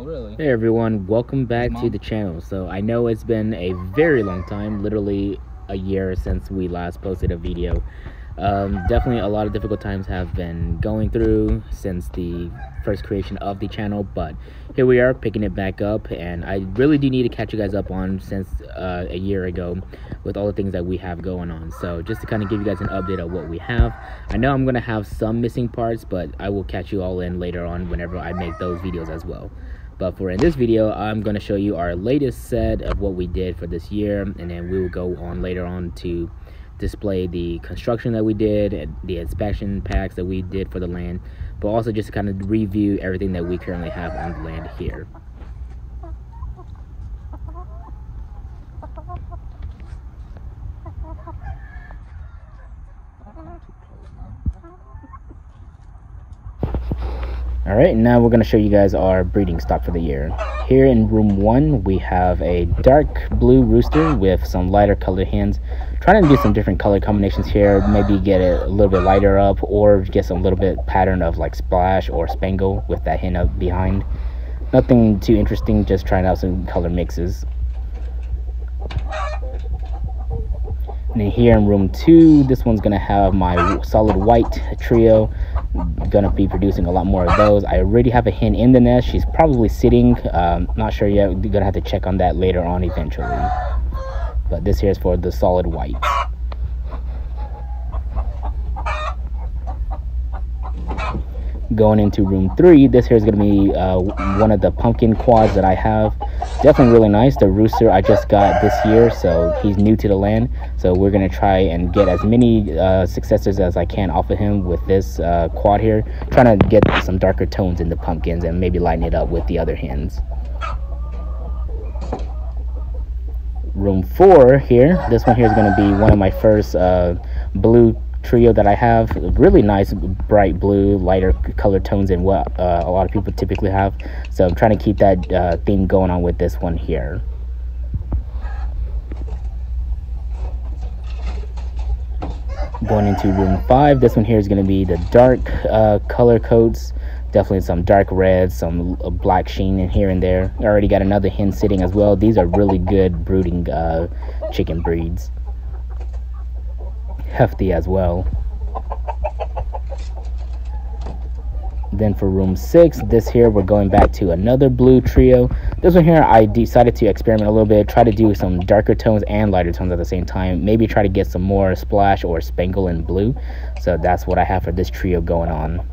Oh, really? Hey everyone, welcome back to the channel. So I know it's been a very long time, literally a year since we last posted a video. Definitely a lot of difficult times have been going through since the first creation of the channel, but here we are picking it back up, and I really do need to catch you guys up on since a year ago with all the things that we have going on. So just to kind of give you guys an update of what we have. I know I'm going to have some missing parts, but I will catch you all in later on whenever I make those videos as well. But for in this video, I'm going to show you our latest set of what we did for this year, and then we will go on later on to display the construction that we did and the inspection packs that we did for the land, but also just to kind of review everything that we currently have on the land here. Alright, now we're going to show you guys our breeding stock for the year. Here in room 1, we have a dark blue rooster with some lighter colored hens. Trying to do some different color combinations here, maybe get it a little bit lighter up, or get some little bit pattern of like splash or spangle with that hen up behind. Nothing too interesting, just trying out some color mixes. And then here in room 2, this one's going to have my solid white trio. Going to be producing a lot more of those. I already have a hen in the nest. She's probably sitting. Not sure yet. We're going to have to check on that later on eventually. But this here is for the solid white. Going into room 3, this here is going to be one of the pumpkin quads that I have. Definitely really nice. The rooster I just got this year, so he's new to the land. So we're going to try and get as many successors as I can off of him with this quad here. Trying to get some darker tones in the pumpkins and maybe lighten it up with the other hens. Room 4 here. This one here is going to be one of my first blue trio that I have. Really nice bright blue, lighter color tones than what a lot of people typically have, so I'm trying to keep that theme going on with this one here. Going into room 5, this one here is going to be the dark color coats. Definitely some dark reds, some black sheen in here and there. I already got another hen sitting as well. These are really good brooding chicken breeds. Hefty as well. Then for room 6, this here we're going back to another blue trio. This one here I decided to experiment a little bit, try to do some darker tones and lighter tones at the same time, maybe try to get some more splash or spangle in blue. So that's what I have for this trio going on.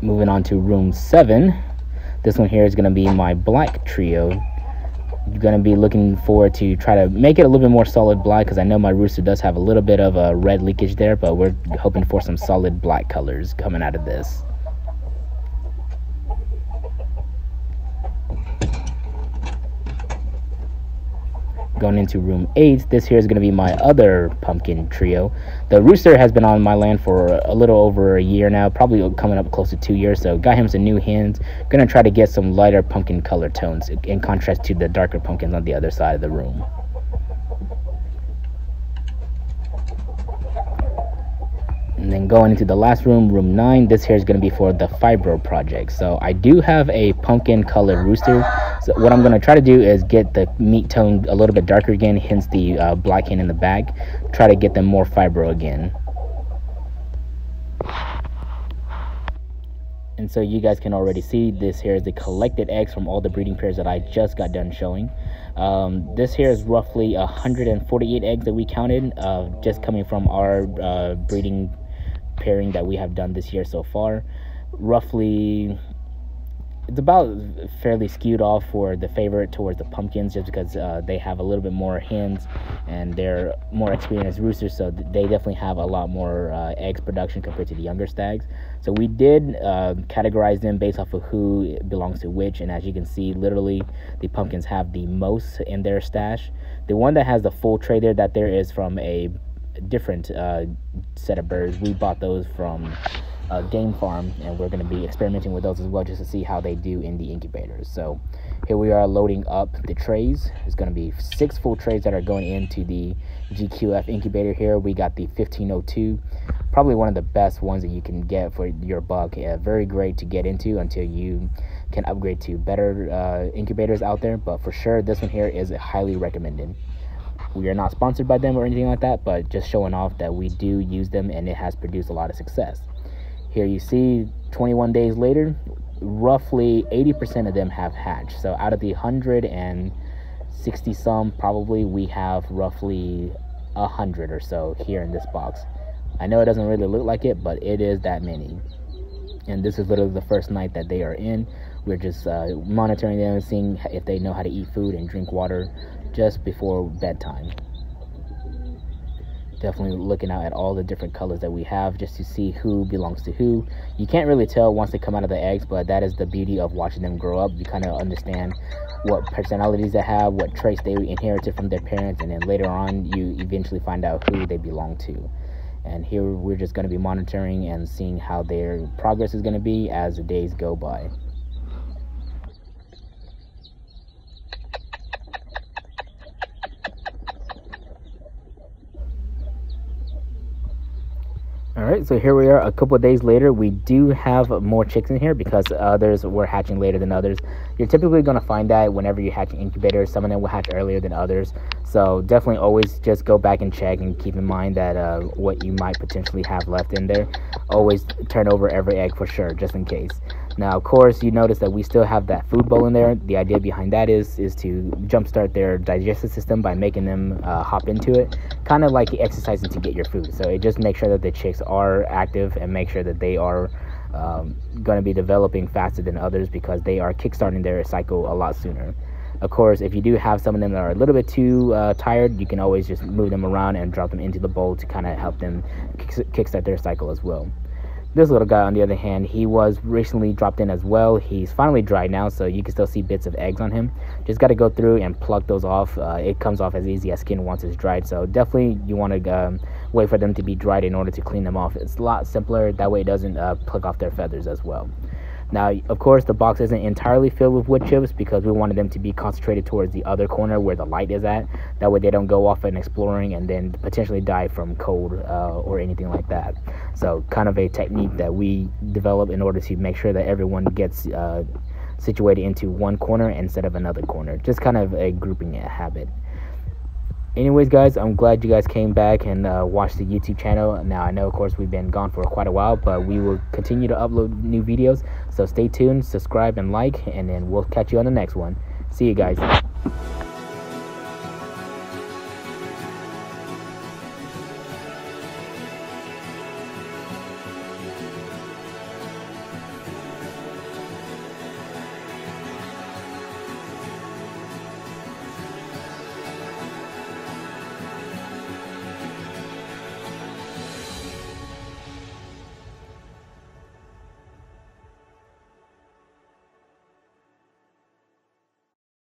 Moving on to room 7, this one here is going to be my black trio. Going to be looking forward to try to make it a little bit more solid black, because I know my rooster does have a little bit of a red leakage there, but we're hoping for some solid black colors coming out of this. Going into room 8, this here is going to be my other pumpkin trio. The rooster has been on my land for a little over a year now, probably coming up close to 2 years, so got him some new hens. Going to try to get some lighter pumpkin color tones in contrast to the darker pumpkins on the other side of the room. And then going into the last room, room 9, this here is going to be for the fibro project. So I do have a pumpkin colored rooster. So what I'm going to try to do is get the meat tone a little bit darker again, hence the black hen in the back. Try to get them more fibro again. And so you guys can already see this here is the collected eggs from all the breeding pairs that I just got done showing. This here is roughly 148 eggs that we counted, just coming from our breeding pairing that we have done this year so far. Roughly, it's about fairly skewed off for the favorite towards the pumpkins, just because they have a little bit more hens and they're more experienced roosters, so they definitely have a lot more eggs production compared to the younger stags. So we did categorize them based off of who belongs to which, and as you can see, literally the pumpkins have the most in their stash. The one that has the full tray that there is from a different set of birds. We bought those from Game Farm, and we're going to be experimenting with those as well, just to see how they do in the incubators. So Here we are loading up the trays. It's going to be 6 full trays that are going into the GQF incubator here. We got the 1502, probably one of the best ones that you can get for your buck. Very great to get into until you can upgrade to better incubators out there, but for sure this one here is highly recommended. We are not sponsored by them or anything like that, but just showing off that we do use them and it has produced a lot of success. Here you see 21 days later, roughly 80% of them have hatched. So out of the 160 some, probably we have roughly 100 or so here in this box. I know it doesn't really look like it, but it is that many. And this is literally the first night that they are in. We're just monitoring them and seeing if they know how to eat food and drink water just before bedtime. Definitely looking out at all the different colors that we have just to see who belongs to who. You can't really tell once they come out of the eggs, but that is the beauty of watching them grow up. You kind of understand what personalities they have, what traits they inherited from their parents, and then later on you eventually find out who they belong to. And here we're just going to be monitoring and seeing how their progress is going to be as the days go by. Alright, so here we are a couple of days later. We do have more chicks in here because others were hatching later than others. You're typically going to find that whenever you hatch an incubator, some of them will hatch earlier than others. So definitely always just go back and check and keep in mind that what you might potentially have left in there. Always turn over every egg for sure, just in case. Now, of course, you notice that we still have that food bowl in there. The idea behind that is to jumpstart their digestive system by making them hop into it, kind of like exercising to get your food. So it just makes sure that the chicks are active and make sure that they are going to be developing faster than others because they are kickstarting their cycle a lot sooner. Of course, if you do have some of them that are a little bit too tired, you can always just move them around and drop them into the bowl to kind of help them kickstart their cycle as well. This little guy, on the other hand, he was recently dropped in as well. He's finally dried now, so you can still see bits of eggs on him. Just got to go through and pluck those off. It comes off as easy as skin once it's dried, so definitely you want to wait for them to be dried in order to clean them off. It's a lot simpler. That way it doesn't pluck off their feathers as well. Now, of course, the box isn't entirely filled with wood chips because we wanted them to be concentrated towards the other corner where the light is at. That way they don't go off and exploring and then potentially die from cold or anything like that. So kind of a technique that we develop in order to make sure that everyone gets situated into one corner instead of another corner. Just kind of a grouping habit. Anyways, guys, I'm glad you guys came back and watched the YouTube channel. Now, I know, of course, we've been gone for quite a while, but we will continue to upload new videos. So stay tuned, subscribe, and like, and then we'll catch you on the next one. See you guys.